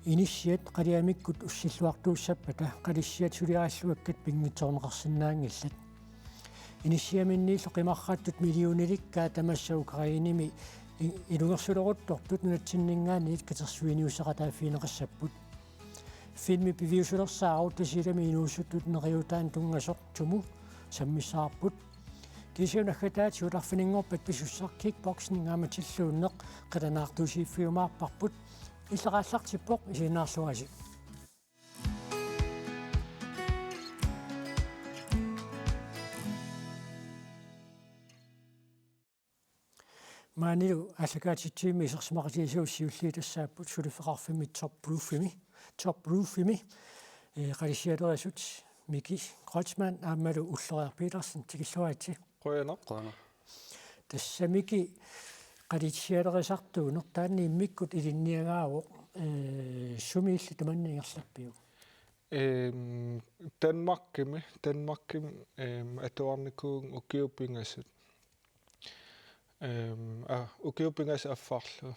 initiat qaliamikkut ussилluartuussapпата qalissiat suliaraаллуаккат пингитсоорнеқарсинаангилlat initiaminniillu qimarraattut milliunilikkaa tamassa Ukrainimi ilungersuleruttort natsinningaani katersuiniusaqataafiineqassapпут filmi piviusulersaarut tasilami inuusuttut neriutaan tungasoq tumu sammissaarput kisiunagataat suularfiningorpat pisussar kickboxing ngaamatilluunneq qatanaartuusiiffiumaarparput иллеқааллартиппоқ исинаарсуаси маанилу аллакаатитсиими исерсимақатиисууссиуллиитассааппут сулифеқарфими top roofimi қалиссиалерисут Miki Kreutzmann аамалу уллериар Петерсен тикиллуаати қояна тассамики qalitialerisaartuuner taanniimmikut ilinniagaavo sumiilli tamanniingerlappiu Danmarkim atuarnikuun ukiupingasut ukiupingas affarlu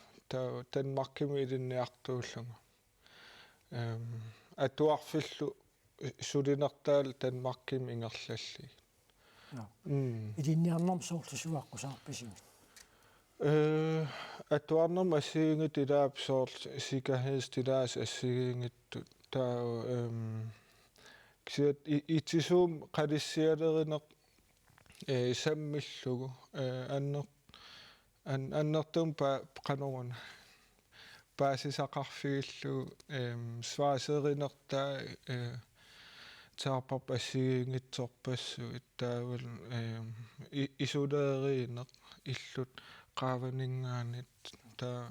Danmarkim ilinniartuullunga atuarfillu sulinertaal Danmarkim ingerlalli ilinniarnerm soorlusuaqqusarpisimi atuarnerm assiingit ilaapsoorl sikahheestilaas assiingittu taa kisiat itisuum qalissialerineq sammillugu annertum qanoruna paasisaqarfigillu svaaserinertaa taarpap assiingitsorpassu ittaavul isuleeriineq illut qaavaningaanit taa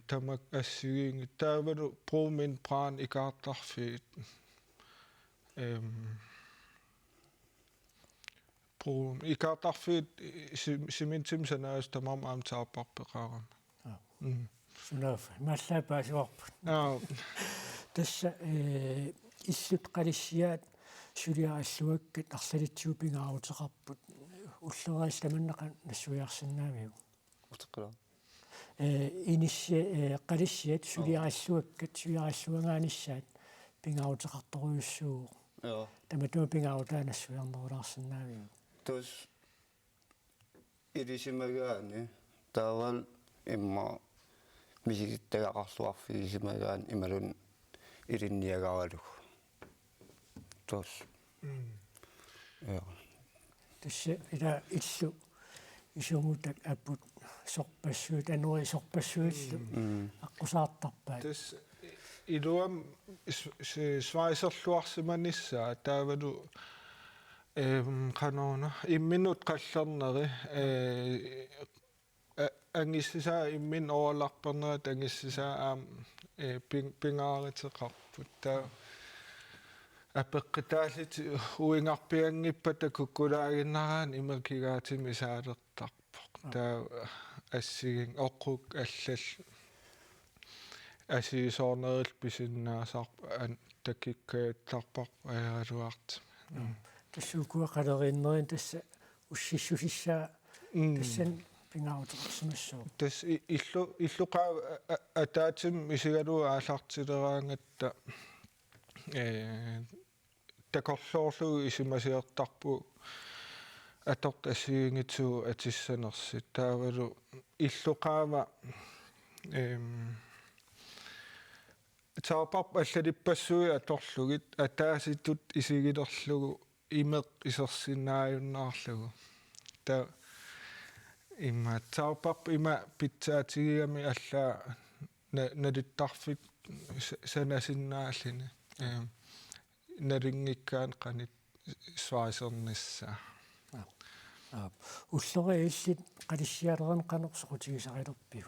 tamak assigiingit taavalu brumin pran ikaartarfiit brun ikaartarfiit simintim sanaas tamam aam taarparpeqaaram sunaaf mallaappaasuarput tassa illut qalissiaat suliaralluakkat arsalitssuupingaaruteqarput уллериас таманнеqa нассуиарсинаавиу утеққала qalиссиат сулиараллуаккат сулиараллуангааниссаат пингаарутеқарторуйуссуу таматума пингаарутаа нассуиарнерулаарсинаавиу тос илисимагаани таавал имма мисигиттагақарлуарфигисимагаан ималун илинниагаалуг тос тасса ила иллу исумутак аппут сорпассуут анури сорпассуиллу аққусаартарпаат тас илуам свайсерлуарсиманissaa таавалу канона имминут қаллернери ангиссаа иммин оваларпернерат ангиссаа аам пингааритеқарпут таа апеққитаалит уингарпиангиппата куккулаагиннараан имакигаатими саалертарпоқ таа ассигин оққук аллал асисоорнерил писиннаасаарпа такиккааттарпақ аералуарт тассуукуа қалериннерин тасса уссиссусиссаа тассан пингаарутеқарсимассуу тас иллуқаа атаатим исигалуа аалартилераангатта такорлоорлугу исимасиертарпу аторт ассигингитсуу атиссанерсит таавалу иллуқаава таапап аллалиппассуи аторлугит атааситтут исигилерлугу имеқ исерсинааюннаарлугу та имма таапап има питсаатигигами аллаа налиттарфит санасиннааллини нарингиккаан qanit свайсернissaa уллери иллит қалиссиалеран qanersoqutigisarilerpiu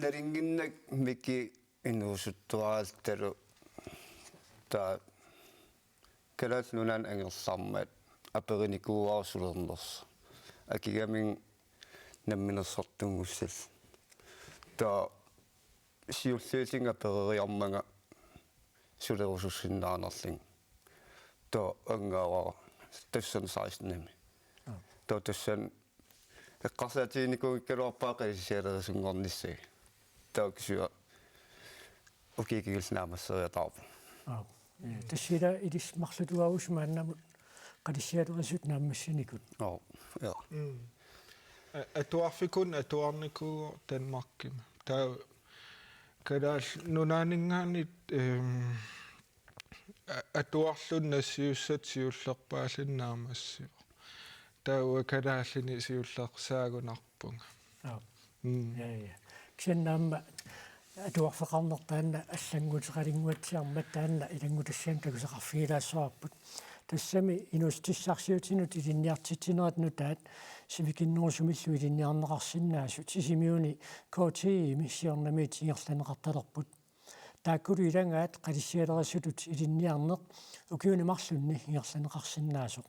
нарингиннак мики инуусуттуаалталу таа калаат нунан ангерсармат апериникууарсулернерс акигамин намминерсортунгуссал таа сиуллиилинга перериармага сулерусуссиннаанерлин то ангаава тассан саиснами то тассан эққарсаатиникугиккалуарпаақи сиалерисунгорниссаги taaksyä ukikilsnaamasseriataapu тассила илисмарлутуагусмааннамут қалиссиалерисут нааммассиникут ja atuarfikun atuarnikuugo Danmarkim taa kadaal nunaaningaanit atuarlun nassiussat siullerpaallinnaamassio taa kadaallini siullersaagunarpunga ja ксеннаама атуарфеқарнертаанна аллангутеқалингуатсиармат таанна илангутассаам такусеқарфигилаассоарпут тассами инустиссарсиутинут илинниартитсинератну таат сивикиннерусумиллу илинниарнеқарсинаасут сисимиуни КТИ миссиорнами тингерланеқарталерпут тааккулу илангаат қалиссиалерисутут илинниарнеқ укиуни марлунни ингерланеқарсинаасоқ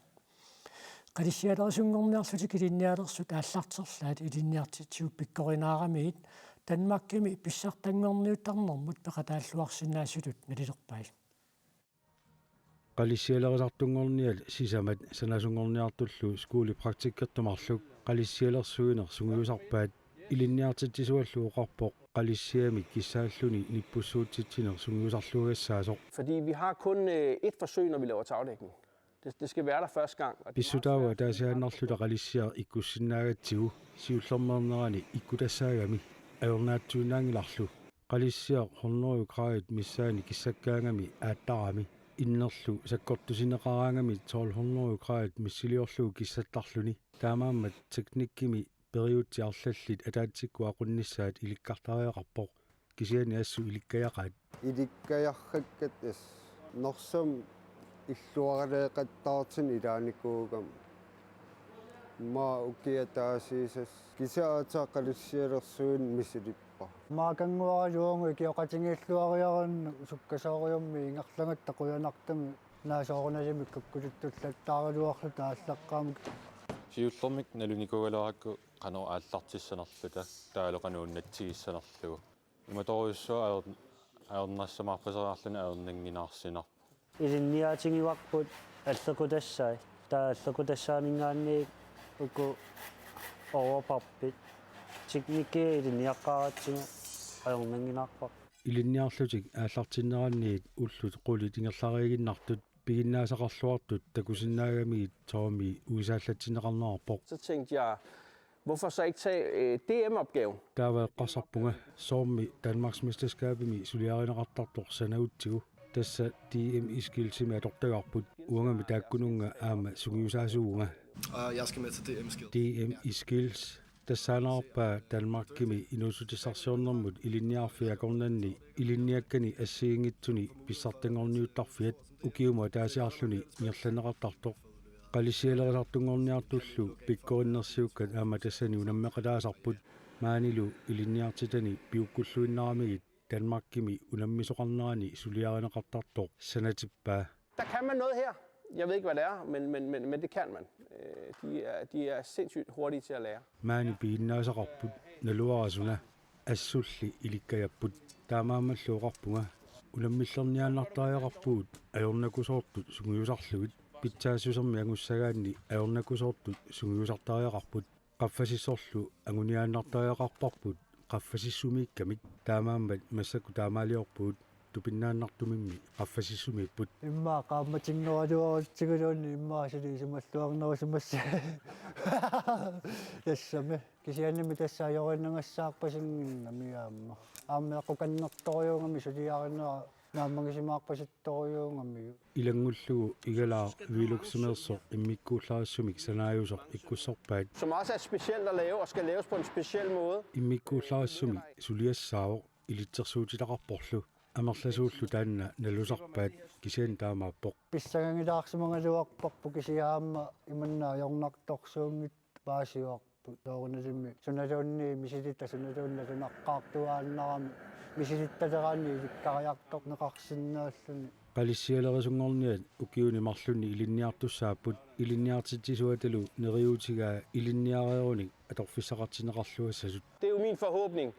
қалиссиалерисунгорниарлути килинниалерсут ааллартерлаат илинниартитсиуп пиккоринаарамиит Danmarkimi писсартангорниутарнэрмут пеқатааллуарсинаасулут налилерпай қалиссиалерисартунгорниал сисамат санасунгорниартуллу скуули практиккертумарлук қалиссиалерсуинер сунгиусарпаат илинниартитсисуаллу оқарпоқ қалиссиами киссааллуни ниппуссуутситсинер сунгиусарлугассаасоқ. Fordi vi har kun et forsøg, når vi laver tagdækning. Det skal være der første gang. Pissutaava taasiaannarluta qalissiar ikkussinnaagatsigu siullermernerani ikkutassaagammi ajornaatsuunaangilarlu qalissiar hornoriukraait missaani kissakkaangami aattarami innerlu sakkortusineqaraangami tool hornoriukraait missiliorlugu kissattarluni taamaammat teknikkimi periutiarlallit ataatsikku aqunnissaat ilikkartariaqarpoq kisiani assu ilikkajaqaat ilikkajarrakkat as norsum illuaraleeqattaartin ilaanikkuugam ma ukiataasiisas kisaata qalissialersuun misilippa maakanguariuungu ikioqatingiilluariarannu sukkasooriummi ingerlangat taquyanartami naasoorunasimi kakkuluttullattaariluarlu taallaqqaamik siullermik nalunikugaleraakku qano aallartissanerluta taaloqanuunnatsigissanerlugu imatoriussua aernassamaarpaseriarluna aernanginaarsiner ilinniaatingiwarput аллакутассай тааллакутассаанингааник уку оорпарпит техникээ илинниаққаратсига аернангинаарпар илинниарлутик ааллартиннеранниит уллут qulит ингерларигиннартут пигиннаасақарлуартут такусиннаагамигит тооми уисааллатсинеқарнерарпоқ. Så tænkte jeg, hvorfor så ikke tage DM-opgaven? Taavaeqqarsarpunga soormi Danmarksmesterskabimi suliarineqartartor sanautsigu tassa DM iskilsimi atortagarput uangami taakkununga aama sungiusaasuunga. Jeg skal med til DM-skill. DM iskils tassaanarpaa Danmarkimi inusutisarsiornermut ilinniarfiakornanni ilinniakkani assiingitsuni pissartangorniuttarfiat ukiuma taasiarluni ngerlaneqartartoq qalisialerisartungorniartullu pikkorinnersiukkat aama tassani unammeqalaasarput maanilu ilinniartitani piukkulluinnaramigit Danmarkimi unammisoqarnerani suliarineqartartoq sanatippaa. Der kan man noget her. Jeg ved ikke, hvad det er, men det kan man. De er sindssygt hurtige til at lære. Maani piinnaasaqarput naluarasuna assulli ilikkajapput taamaammalluoqarpunga unammillerniaannartariaqarpuut ajornakusoortut sungiusarlugit pitsaassusermi angussagaanni ajornakusoortut sungiusartariaqarput qaffasissorlu anguniaannartariaqarparput qaffasissumiikkamik taamaammat massakku taamaaliorpuut tupinnaannartumimmi qaffasissumiipput имма qaammatinngoratuarutsiguluunni иммаасилисималлуарнерусимасса тассами кисианними тассаажориннангассаарпасингиннами ааммеэққуканнерториунгами сулиаринера нааммагисимаарпаситториунгами илангуллугу игалаа вилуксимерсо иммиккууллариссумик санааюсоқ иккуссорпаат Som også er specielt at lave og skal laves på en speciel måde. иммиккууллариссумик сулиассаавоқ илитсерсуутилақарпорлу амерласууллу таанна налусарпаат кисиан таамааппоқ писсагангилаарсимангалуарпарпу кисиаама иманнаа ёрнарторсуунгит паасиуарпу тоорунасимми суналуунни мисилита суналуунна сунаққаартуааннарами мисилитталераани иликкариартор неқарсиннааллуни qalisialerisuнгорниат укиуни марлунни илинниартуссааппут илинниартитсисуаталу нериутигаа илинниарееруник аторфиссақартинеқарлуассасут. Det er jo min forhåbning.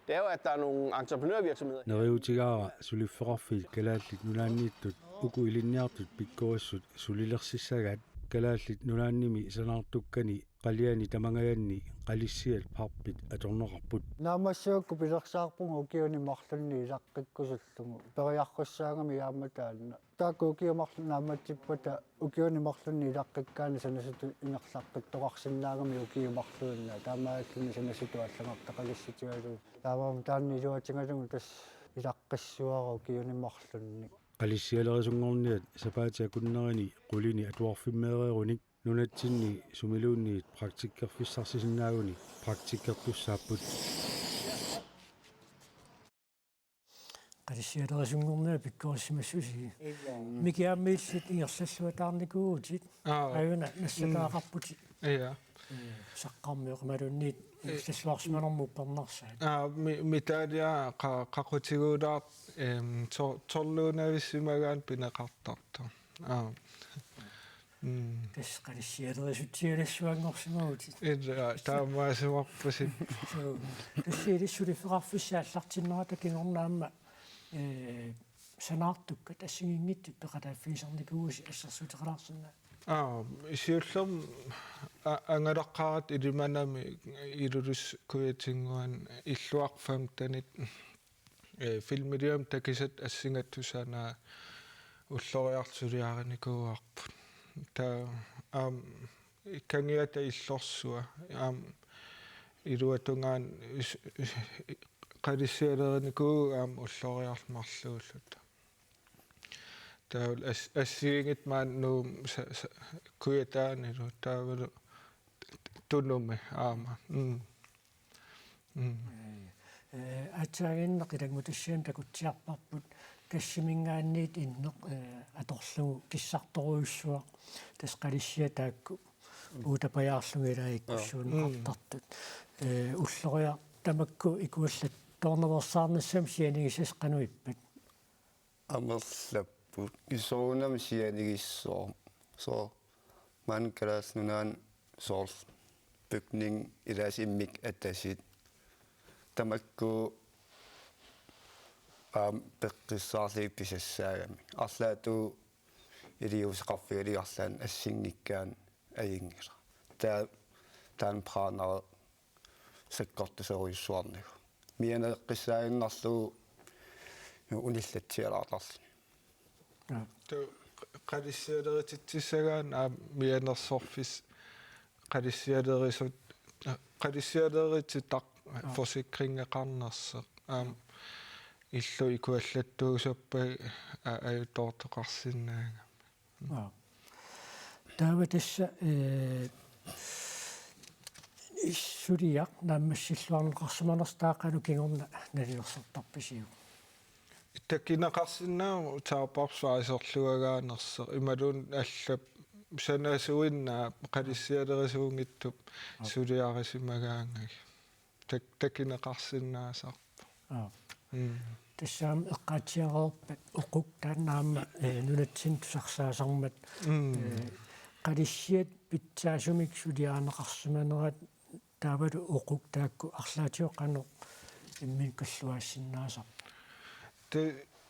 Det er jo, at der er nogle entreprenørvirksomheder. Neриутигаара сулиффеқарфит калааллит нулааннииттут уку илинниартут пиккориссут сулилерсиссагаат калааллит нулаанними санаартуккани қалиани тамангаянни qalissиат парпит аторнеқарпут наамассуакку пилерсаарпугу укиуни марлунни илаққиккусуллугу периарруссаагами яаматаанна таакку укиумарлу нааматсиппата укиуни марлунни илаққиккаани санасуту инерлаққиттоқарсинаагами укиумарлуунна таамааллуни санасуту аллагартақалисситигалу таамаам таанни илуатингалугу тас илаққиссуара укиуни марлунни qalissиалерисунгорниат сапаатиа куннерини qulini atuarfimmeereerunik nunatsinni sumiluunniit praktikkerfissarsisinnaaguni praktikkertussaapпут qalissиалерисунгорниа пиккорисимассуси микиаммииллит ингерллуатаарникууутит аюна нассакаақарпути Ja. саққармиоқмалунниит ингерллуарсиманэрмуп пернарсаат Mitalia qaqutiguudaart torluunavisimagaan pinaqartarta. тас qalissиалерисутиалассуангорсимагутит Illa taamaasimarpusit. тассиилиссулиффеқарфиссааллартиннера такингорнаама санаартукка тассигингитти пеқатааффисарникууси ассерсутеқалаарсинаа Isiullum angalaqarat ilimanami ilulus kuyatinguan illuarfam tanit filmilium takisat assingattusana ulloriartuliarinikuarput ta kangiata illorsua iluatungaan qalissialeriniku ulloriarmarluullut taul assingit mannu kuyataanilu taavalu tunnumme aama атсаагиннеқилагмутассиам такутсиарпарпут кассимингаанниит иннеқ аторлугу киссарторуйуссуа тас қалиссиатаакку уутапаяарлугилаиккуссуунеқартартут уллориа тамакку икуаллат тоорневерсаарнассам сианигисас қануиппат амерлаппут исоунам сианигиссоо со манкалаас нунаан соорл bygning илаасиммик аттасит тамакку пеққиссаарлиг писассаагами арлаату илиусеқарфигалиарлаан ассингиккаан аингила таан праанаа саккортусеруйуссуарнигу мианеққиссаагиннарлугу униллатсиалаарларли qalissialerititissagaan mianersorfis qalissialerititaq forsikringeqarnerseq illu ikuallattuusappa ajutoortoqarsinnaaga таава тасса иссулиақ нааммассиллуарнеқарсиманерстаақалу кингорна налиорсертарписиу такинеқарсинаа таапарсуаисорлуагааnerser ималуун аллап санаасуиннаа қалиссиалерисуунгиттуп сулиарисимагаангаг такинеқарсинаасарпа тассаам эққаатиареерпат оқук тааннаама нунатсин тусарсаасармат қалиссиат питсаасумик сулиаанеқарсиманерат таавалу оқук таакку арлаатиоқано иммин каллуаассиннаасарпа те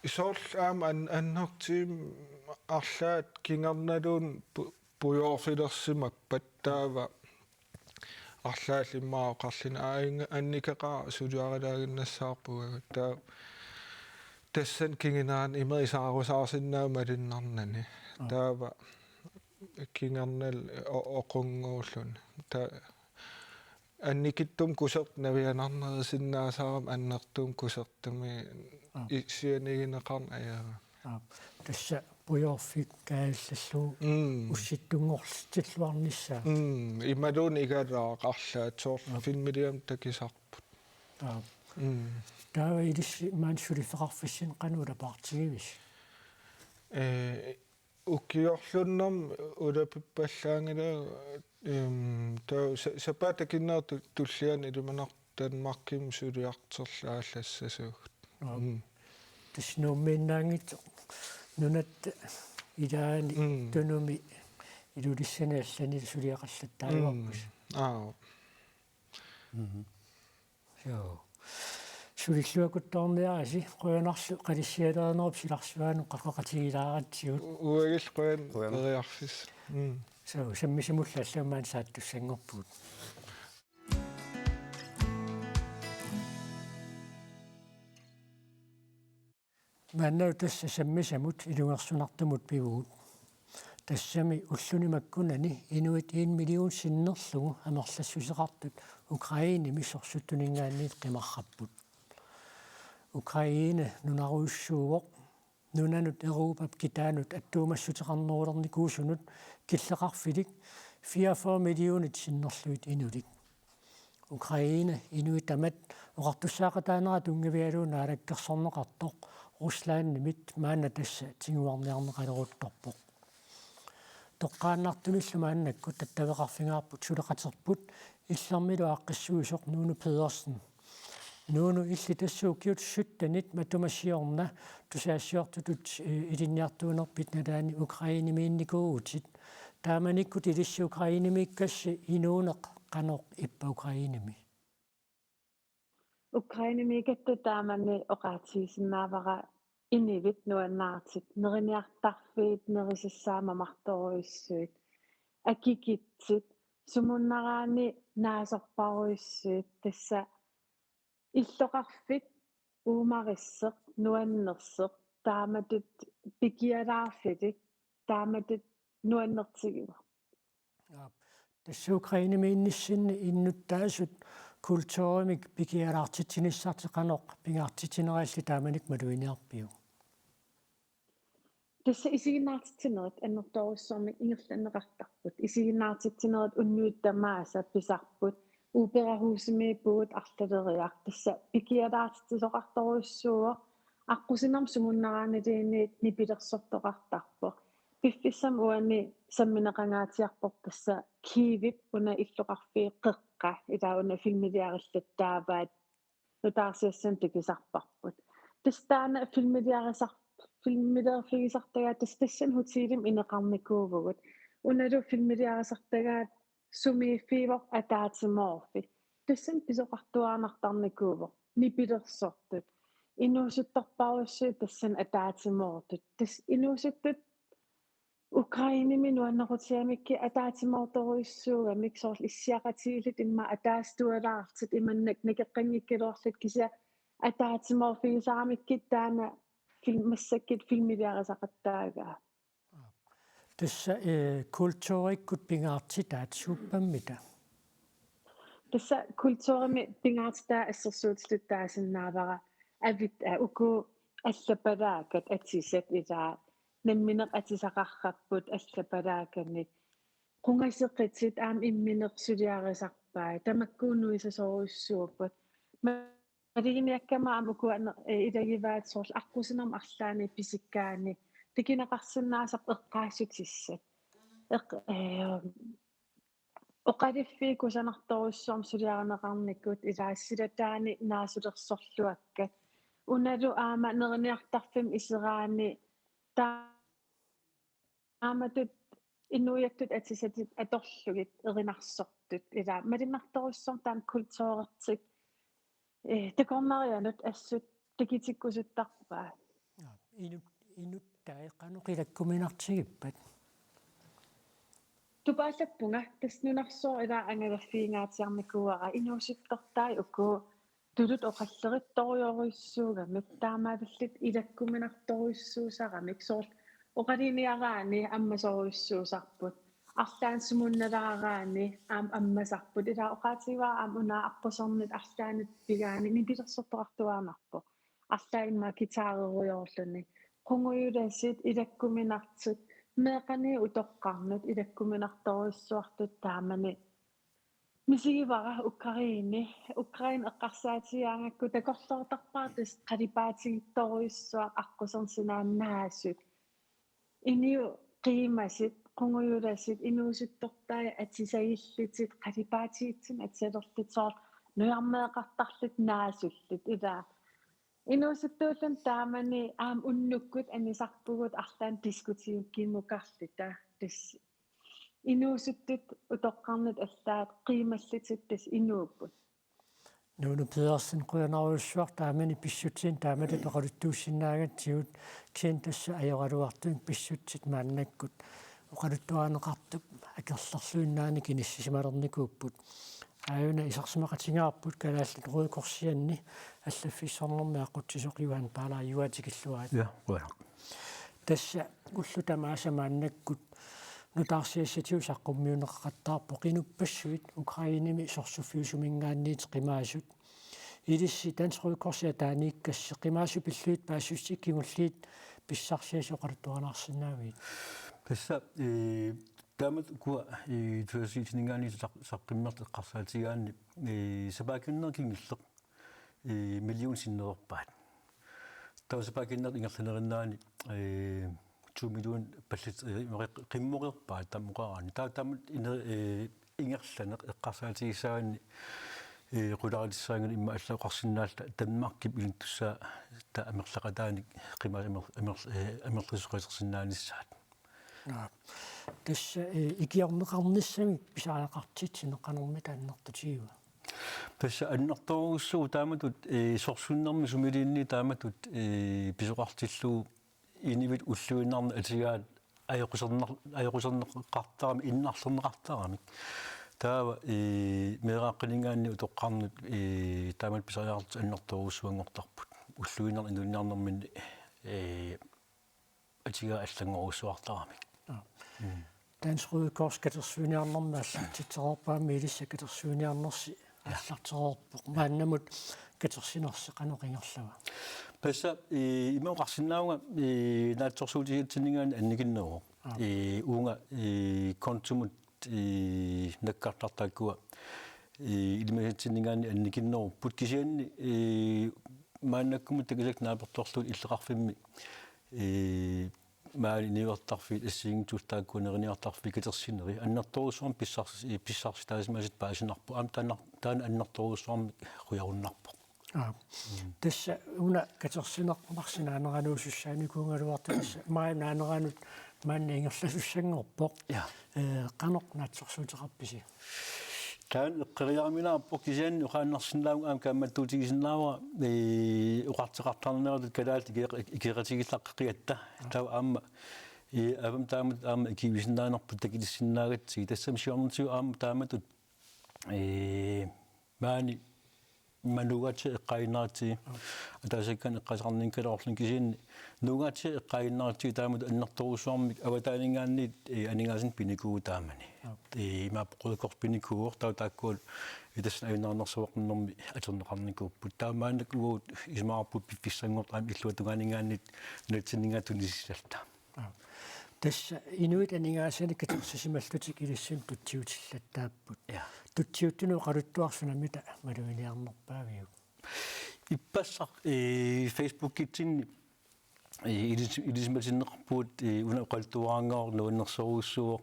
исоорлаама аннертиим арлаат кингарналуун пуйоорфилерсимак паттаава арлаалиммаа оқарлина анникеқаа сулиарилаагиннассаарпугага таа тассан кингинаан имерисаарусаарсиннаама линнарнани таава кингарнал оқунгууллун таа анникиттум кусерт навианарнерисиннаасаарам аннертуум кусертами исианигинеқарна аяага тасса пуйорфик кааллаллу усситтунгорлтиллуарнissaа ималуун игалаақарлаа тоор филмилиам такисарпут таава илисси маансулифеқарфиссин қанула партигивис укиорлуннам улапиппаллаангила таа сапаатакиннер туллиан илуманар танмарким сулиартерлааллассасуугт тиснуумминнаангит нунат идаани тунуми илулиссанааллани сулиақаллаттаалуарпус Joo. Сулиллуакуттаарниараси қуянарлу қалиссиалернеруп силарсуаану қақақатигилааратсиут уагил қуян эриарфис соо саммисимуллааллаамаан сааттуссангорпут Manna tässä semmi semut ilungersunartumut pivuut. Tassami ullunimakkunani inuit 1 million sinnerlugu amerlassusiqartut Ukraine missorsutuningaanniit qimarrapput. Ukraine nunaruussuuvoq nunanut Euroopap kitaanut attuumassutiqarnerulernikuusunut killeqarfilik 44 millionit sinnerluit inulik. Ukraine inuitamat oqartussaaqataanera tungavialuuna alakkersorneqartoq Ruslanimit maana tassa tinguarniarneqaleruttorpoq. Toqqaannartumillu maannakku tattaveqarfingaarput suleqaterput illermilu aaqqissuisoq Nuunu Pedersen. Nuunu illi tassuukiut suttanit matumassiorna tusaassiortutut ilinniartuunerpit nalaani Ukrainimiinnikuutit. Taamanikkut ilissi Ukrainimiikkassi inuuneq qanoq ippa Ukrainimi. Ukrainimiikatta taamani oqaatiisinnaavara inivit nuannaartit neriniartarfiit nerisissaamamartoruissuit akikitsit sumunnaraani naasorparuissuit tassa illoqarfit uumarisseq nuannerseq taamatut pikialaarfitik taamatut nuannertigiva. Tässä Ukrainimiinnissinni innuttaasut kultuurimik pikialaartitsinissarteqanoq pingaartitineralli taamanik maluiniarpiu. Tässä isiginnaartitsineret annertoruissormi ingerlanneqartarput isiginnaartitsineret unnuuttamaasa pisarput uuperahuusimiipuut arlaleriaq tassa pikialaartitisoqartoruissuuo аққусинерм сумуннараанилиинниит нипилерсортоқартарпо пиффиссам уани самминеқангаатиарпор тасса киивип уна иллоқарфии қеққа илауна филмилиариллаттааваат нутаарсиассан тикисарпарпут тастаана филмилиарфигисартагаа тастассан хутилим инеқарникуувгут уналу филмилиарисартагаат сумииффиивоқ атаатимоорфи тассан писоқартуаарнартарникуувоқ нипилерсортут инуусутторпаруссуу тассан атаатимоортут тас инуусуттут Ukrainimi nuannerutiamikki ataatimoortoruissuugamik soorl issiaqatiilit imma ataastualaartit imannak nakeqqanngikkiluarlut kisia ataatimoorfigisaaramikki taana filmassakkit filmiliarisaqattaagaa Tässä kultuurikkut pingaartitaat suppammita. Tässä kultuurimi pingaartitaa assersuutluttaasinnaavara avit uku allapalaakat atisat ilaa намминеқ атисақарраппут аллапалааканни қунгассеққитсит аам имминерсулиарисарпаа тамаккуунуисасоруйссууппут малигиниаккама амукуанне илагиваат соорл аққусинерм арлаани писиккаани тикинеқарсинаасақ эққаассутиссат оқалиффи кусанарторуссуарм сулиарнеқарниккут илаассилатаани наасулерсорлуаккат уналу аама нерниартарфим исераани тааматут инуяттут атисатит аторлугит эринарсортут ила малиннарторуссор таам культуурертик такорнарианут ассут такитиккусуттарпаа инуттай каноқилаккуминартигиппат тупааллаппунга таснунарсоо ила ангагаффиингаатиарникуара инууситтортаи уку тулут оқаллеритторуйоруйссуугамик таамааллит илаккуминарторуйссуусарамик соорл оқалиниараани аммасоруйссуусарпут арлаан сумунналаараани аам аммасарпут ила оқаативаа аам унаа арпусернит арлаанит пигаани нипилерсортоқартуаанарпо арлаа имма китаареруйоорлуни қунгуйуласит илаккуминартит меқани утоққарнут илаккуминарторуйссуартут таамани мисигивара Украин эққарсаатиаангакку такорлоортарпаатис қалипаатигитторуйссуа аққусерсинааннаасут иниу қимасит қунгуйуласит инуусуттортаа атисагиллутит қалипаатигитсин атсалерлитсоор нуярмеэқартарлут наасуллут илаа инуусуттууллун таамани аам уннуккут анисарпугут арлаан дискутиуккиммукарлута тас инуусуттут утоққарнут аллаат қималлутит тас инууппут Nuunu Pedersen quyanarussuar taamani pissutsin taamatut oqaluttuussinnaagattigut kien tassa ajoraluartuin pissutsit maannakkut oqaluttuaaneqartup akerlarluinnaani kinissimalernikууpput ааюна исарсимақатингаарпут калааллит руикорсианни аллаффиссорнэрмаа қутсисоқливаан паалаа юаатикиллуаат Ja, ja. тасса уллута маасамааннаккут нутаарсиассатиу саққуммиунеққаттаарпо қинуппассуит украиними сорсуффиусумингаанниит қимаасут илисси Dansk Røde Kors таанииккасси қимаасу пиллуит паассуссиккигуллиит писсарсиасоқартуанаарсинаавит Tässä tämä kun työsiitningaani saqqimmerт eqqarsaatigaanni sapaakinnerkingillerq millionsinnerpaat tausapaakinner ingerlanerinaani 2 million pallit qimmoqerpaat tammuqaraani taamut ingerlaneq eqqarsaatigissaanni qularitsaangan imma allaqarsinnaalla Danmarkip iluntussaa ta amerlaqataanik qimaa amerlisuqasersinnaanissaat тасса икиармеқарниссами писаалақартит синеққанерми тааннертутигуа Tässä annertorussuu taamatut sorsunnermi sumiliinni taamatut pisoqartillu inivit ulluinarna atigaat ajoqusernеқартарами иннарлернеқартарамик таава меэрааққилингаанни утоққарнут таамат писариарт аннерторуссуангортарпут уллуинар инуниарнэрминни атигаа аллангоруссуартарамик Dansk Røde Kors катерсуиниарнэрма аллартитсеқарпаами илисса катерсуиниарнерси аллартеқарпоқ мааннамут катерсинерси қанеқингерлава Tässä imauqarsinnaunga naatsorsuutigitsiningaani annikinneruq uunga kontumut nakkartartaakkua ilmaasitsiningaani annikinneruq putkisianni maannakkumut takisak naapertorluut illeqarfimmi maani niuertarfiit assiingituustaakkuuneriniartarfi katersineri annertorusuarm pissarsi taasmaasit paasinarpu am taana annertorusuarm quyarunnarpoq тасса уна катерсинеққарсинаанерануусуссааникуунгалуарту маа наанеранут маанна ингерласуссангорпоқ қанеқ наатсорсуутеқарписи таан эққериарминаарпоқ кисианни уқааннарсиннаавга аам каамматтуутигисиннаава уқартеқартарнерат калаалт икератигиллаққиатта таа аама авам таамат аама кивисиннаанерпут такилиссиннаагатсиги тассам сиорнутиу аама тааматут маани манугатси эққаиннаартиги атаасаккан эққасарнинкалоорлун кисиинни нугатси эққаиннаартиги таамат аннерторуссуармик аватаанингаанниит анигаасин пиникуу таамани имааппоқулукорс пиникууор таутааккуул итасна авинаарнерсуоқнэрми атернеқарникууппут таамаанак уут исмаарпут пиффиссангорт аам иллуатугаанигааннит нутсиннингаатунисиллалта тасса инуит анигаасани катерсисималлутик илиссим тутсиутиллаттааппут тутсиуттуну қалуттуарсунамита малуиниарнерпаавиу иппассар фейсбуккитсинни илисматиннеқарпуут уна оқалтуаангоор нуаннерсоруussуоқ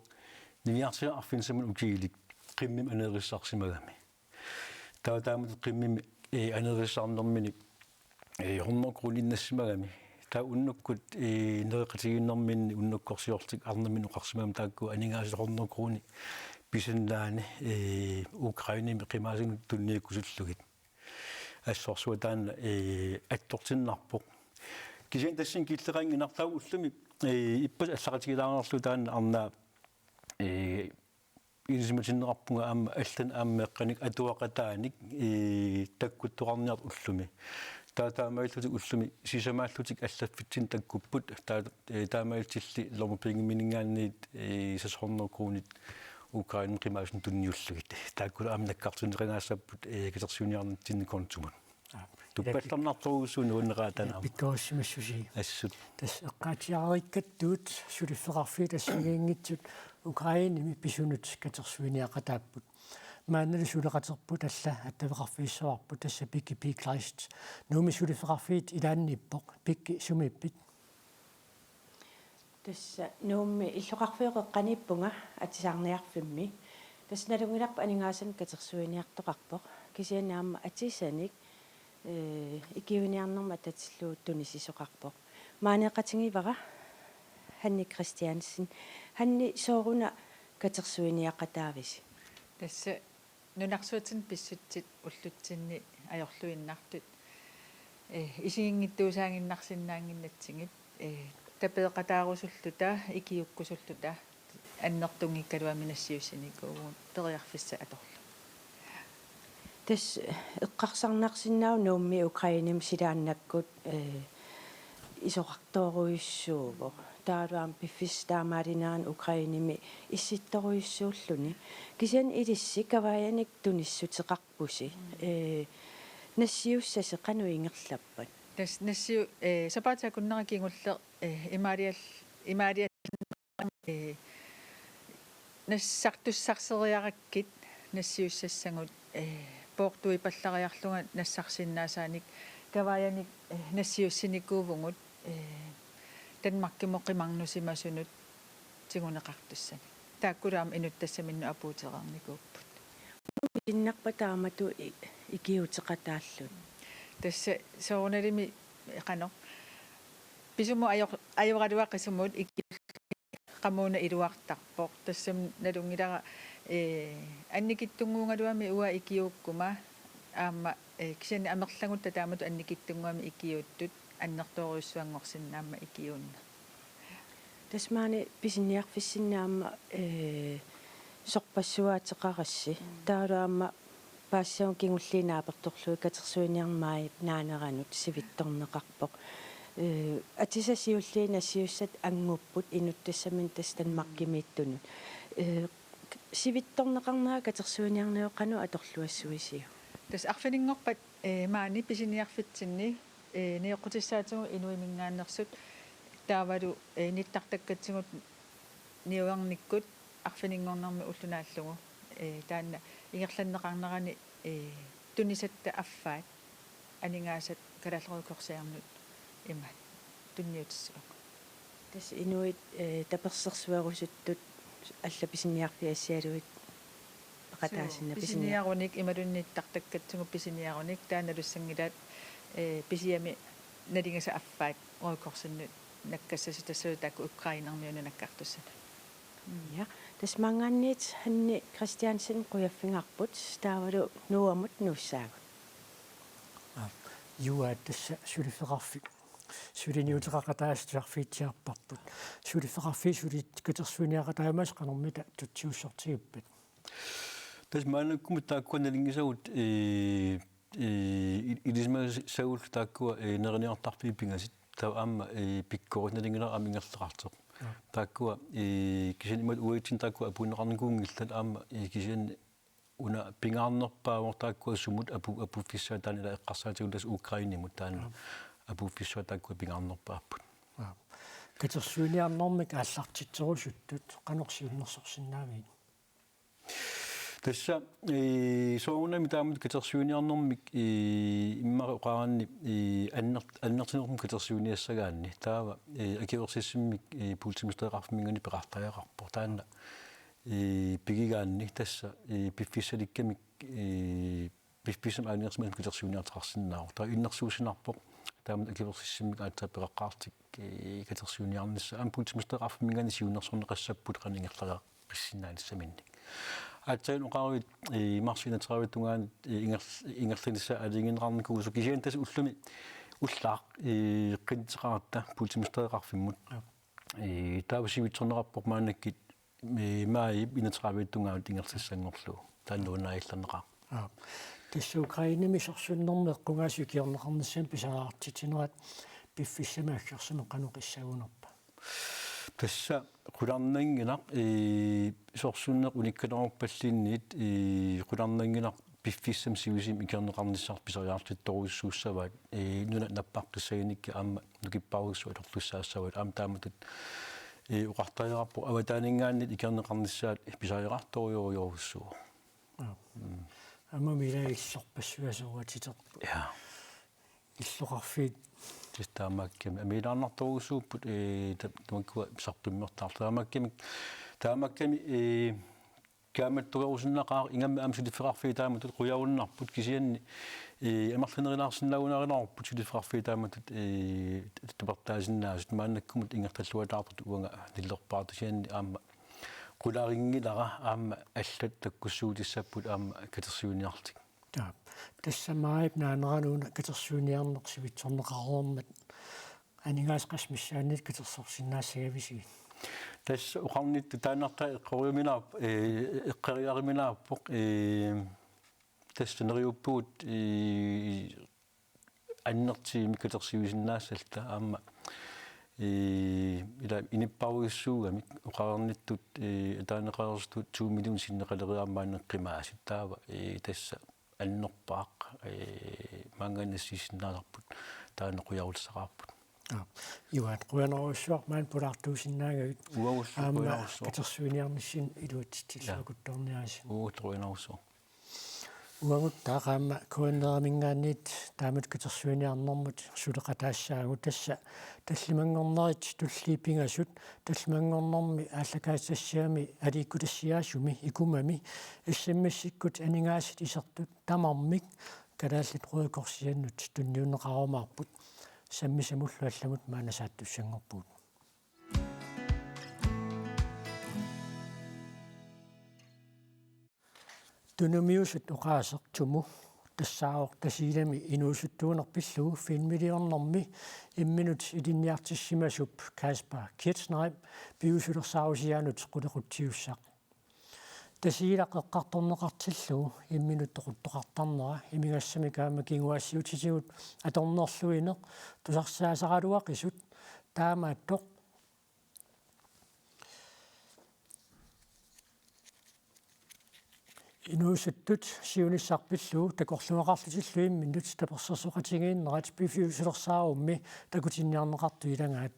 нивиарсиарфинсамун укигилик қиммим анериссарсимагами таамат қиммим анериссаарнэрмини хорнокрулиннассимагами та уннуккут неэқатигиннэрминни уннуккорсиортик арнамин уқарсимагам таакку анингаасит хорнокруни писиннаани украиними қимаасигну туннииккусуллугит ассорсуатаан аттортиннарпоқ кисиан тассин киллеқангинартау уллуми иппас аллақатигилаарнерлу таан арнаа илисматиннеқарпунга аама аллан ааммеққаник атуақатааник таккуттоқарниарт уллуми таамаиллутик уллуми сисамааллутик аллаффитсин таккуппут таамаалтилли лормупингиминингаанниит сасорнеркуунит Ukraine qimaasun tunniullugit taakkula aamnakkartuneqangaassapпут катерсуниарнатсинни контумун туппалларнарторуусуун уунераатаана пиккоассимассуси ассут тас эққаатиариккаттуут сулиффеқарфи тассагиангитсут Украиними писунут катерсуиниақатааппут мааннали сулеқатерпут алла аттавеқарфииссаварпут тасса пикки пиклайст нууми сулиффеқарфиит илаанниппоқ пикки сумиппит тасса нуумми иллоқарфиоқеққаниппунга атисаарниарфимми тассналугиларпа анингаасан катерсуиниартоқарпоқ кисианаама атисаник икиуниарнерма татиллуут тунисисоқарпоқ маанеқатингивара ханни Кристиансен ханни сооруна катерсуиниақатаавис тасса нунарсуутин писсутсит уллутсинни ajorluinnartut isingittuusaanginnarsinnaanginnatsigit tapeeqataarusulluta ikiukkusulluta аннертунгиккалуаминассиуссаникуугун периарфисса аторлу тас эққарсарнарсинаау нуумми украиним силааннаккут исоқарторуйуссуувоо таалуам пиффис таамаалинаан украиними исситторуйуссууллуни кисиан илисси каваяник туниссутеқарпуси нассиуссасе қану ингерлаппат тас нассиу сапаатаакуннера кигулле имаалиал нассартуссарсериараккит нассиуссассагут поортуи паллариарлунга нассарсиннаасааник каваяник нассиуссиникуувгут танмаккимоқимарнусимасунут тигунеқартуссани тааккулаам инуттассаминну апуутерарникууппут иннарпа таамату икиутеқатааллут тасса соорналими қано писумо ajorалуаққисумут qammuuna iluartarpoq tassam nalungilara annikittunguungaluami uа ikiuukkuma aamma kisani amerlangutta taamatu annikittunguami ikiuuttut annertooriussuanngorsinnaamma ikiuunna tasmaani pisiniarfissinnaamma sorpassuaatеқарасси таалуамма паассаун кигуллиинааперторлуи катерсуиниармаи нааneranut сивитторнеқарпоқ атисасиуллиина сиуссат ангуппут инуттассамин тастан маркимииттунут сивитторнеқарнаа катерсуиниарнеоқану аторлуассуисиу тас арфинингорпат маани писиниарфитсинни неоқутиссаатугу инуимингааннерсут таавалу ниттартаккатсигут ниуарниккут арфинингорнарми уллунааллугу таанна ингерланнеқарнерани тунисатта аффаат анингаасат калаллерукорсиарнут имма тунниутиссуак тас инуит таперсерсуарусуттут алла писиниарфиассиалуит пақатаасинна писиниаруник ималунниттартаккатсугу писиниаруник тааналуссангилаат писиами налингаса аффаат орукорсиннут наккассаси тассуутаакку украинармиуна наккартуссана ja тас мангаанниит ханни Кристиансен куяффингаарпут таавалу нуамут нуссаагут юа тасса сулифеқарфик сулиниутеқақатаастиарфиитсиарпарпут сулифеқарфи сулит катерсуиниақатаамаас қанормита тутсиуссортигиппат тас маанаккума тааккуаналингисагут илисма саул тааккуа нерниартарпиппингасит таа аама пиккорутналингилаа амингерлеқартеқ тааккуа кисинимат уитсин тааккуа апунеқарникуунгиллат аама кисиан уна пингаарнерпаавор тааккуа сумут апуффиссаатаанила эққарсаатигулас украинимут таана апуффиссаатааккуа пингаарнерпааппут катерсуиниарнэрмик ааллартитсерусуттут канорсиуннерсорсинаавин тасса соонами таамут катерсуиниарнэрмик иммари оқаранни аннертинерпум катерсуиниассагаанни таава акиверсиссиммик пултимистерақарфмингани пеқартариақарпор таанна пигигаанни тасса пиффиссаликкамик пиффисам аанерсман катерсуиниартақарсиннаавор таа иннерсуусинарпоқ таамут акиверсиссиммик аатсапеқаққартик катерсуиниарнисса аам пултимистерақарфмингани сиуннерсорнеқассаппут қанингерлара қиссинааниссаминник атсаин оқаруит марсина травитугаан ингерлинисса алингинеқарникуусу кисиан тас уллуми уллаақ қинтеқаратта пултимистереқарфиммут таавасивитсорнеқарпоқ маанаккит маи инатравитугаан ингерлиссангорлу тааннуунаиллернеқар тасса украинами сорсуннэрнеққунгаасу киорнеқарниссам писараартитинерат пиффиссамааккерсуме қануқиссагунерпа тасса қуларнангинақ сорсуннеқ униккалерпаллинниит қуларнангинақ пиффиссам сивисим икернеқарниссаар писариартитторуиссууссаваат нуна наппартуссагиникки аама нукиппаруссу алерлуссаассаваат аама тааматут уқартариарпо аватаанингааннит икернеқарниссаат писариарторуйоруйоруссуу ама милаиссорпассуасуатитеқпу я иллоқарфиит таамакками амилаарнарторуссууппут тамаккуа сартуммертаартаамакками кааматтугерусиннақаа ингамма амсулиффеқарфи тааматут қуяуннарпут кисианни амерлинеринаарсиннагунааринаарпут сулиффеқарфи тааматут тупартаасиннаасут мааннаккумут ингерталлуатаартут уанга ниллерпаартусианни аама qulaaringilara aamma allat takkussuutissapпут аама катерсуиниартик таа тассамаип наанеранууна катерсуиниарнерсивитсорнеқарууммат анингаасқасмиссааннит катерсорсиннаассагависи тасса уқарнит таанарта эққориуминаар эққариариминаарпоқ тассанериуппугут аннертиими катерсивисиннаассалта аама ила иниппаруиссуугами оқарерниттут таанеқарерстут 2 миллион синнеқалериармаанеққимааситтаава тасса аннерпаақ манганассисиннааларпут таанеқуяруссақарпут Johan Rønnerussor, man på dagtusinnaagavit. Uarussor. Katersuiniarnissin iluutittilluakuttorniaasi. Rønnerussor. Uangut taaqaama kuanneeramingaannit taamat katersuiniarnermut suleqataassaagut tassa tallimangornerit tulliipingasut tallimangornermi ааллакаассассаами алииккутассиаасуми икумами иссаммассиккут анingaasit isartut tamarmik kalaаллит руйкорсианнут тунниунеқарумаарпут саммисамуллу алламут маанасааттуссангорпуут тунумиусут оқаасертуму тассаавор тасилами инуусуттуунерпиллугу филмилиорнэрми имминут илинниартиссимасуп Каспар Кирчнайп биусулерсаарусиаанут қулеқутсиуссақ тасилақеққарторнеқартиллугу имминут тоқуттоқартарнера имигассами каама кингуассиутитигут аторнерлуинеқ тусарсаасаралуақисут таамааттоқ инуусуттут сиунissarpilluu такорлуақарлутиллуимминнут таперсерсоқатигииннерат пифиусулерсаарумми такутинниарнеқарту илагаат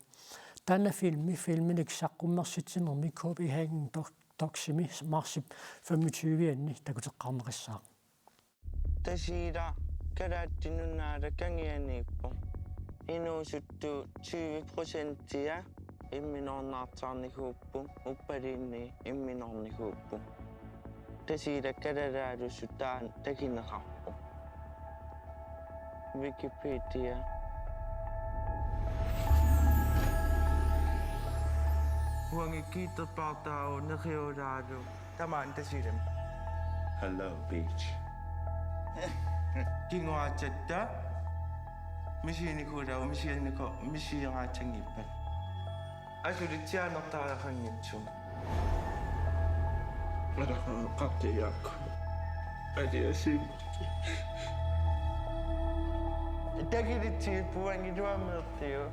таана филминик саққуммерситсинерми Copenhagen Docsimi марсип 25-анни такутеққарнеқиссаа тасиила калааттинуннаала кангианииппо инуусутту 20%-иа имминорнаартаарникууппу уппалиинни имминорникууппу тасиила калалаалуссутаан такинеқарпу Wikipedia Huangikitapartao neqiulaalu tamaan tasilam Hello beach Kinguachatta Mishinikula mishiiraatangippat Asuritsiaanertaaraqanngitsum Qattiyaakku Adiasim Takilittiippuangiluameertiu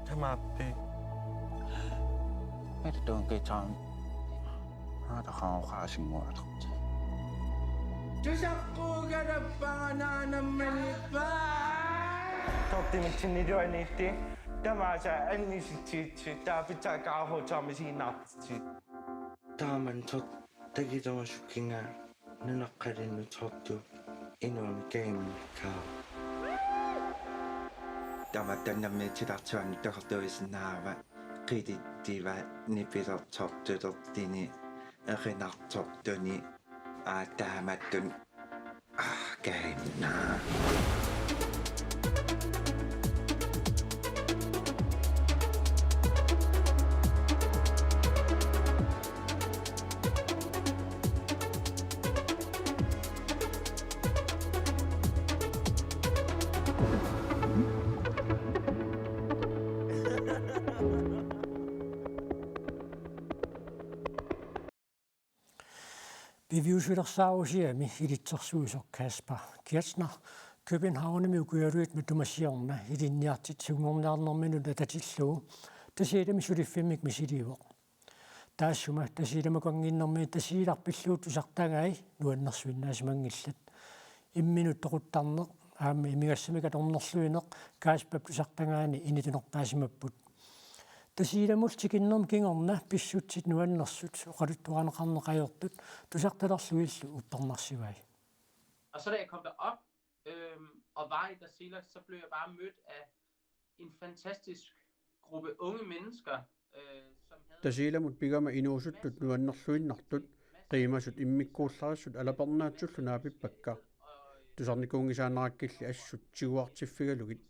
Tamaappi Tuon Haadahaauqaasingualerta Tusaqquugalappangaanaammanippa Tortimitsinniluaniitti tamaasa annisitsiitsi taapitsaakaaruutaamisiinaartitsi taaman tot takilamasukkinga nunaqqalinnu tortu inuun kaimnikkaa tamatannammiitilartuanni toqortuisinnaava qitittiva nipilertortulertini erinartortuni aataamattun kaimnaa Biviusulersaarusiami ilitsersuusor Kaspar Kirchner Københavnami ukuyaluit matumassiorna ilinniartit sungorniarnerminut atatillugu tasiilami suliffimik misiliuoq taassuma tasiilamakanginnermi tasiilarpilluut tusartagai nuannersuinnaasimanngillat imminut toquttarneq aammi imigassamik atornerluineq Kaspar tusartagaani initunerpaasimapput тасииламул тикиннерм кингорна писсутсит нуаннерсут оқалуттуанеқарнеқайортут тусарталерлуиллу уппернарсивай. Og så da jeg kom derop og var i Tasiilaq, så blev jeg bare mødt af en fantastisk gruppe unge mennesker, som havde... Tasiilamut pigama inuusuttut nuannerluinnartut qiimasut immikkuullarassut alapernaatsullu naapippakka tusarnikuungisaanerakkilli assut tiguartiffigalugit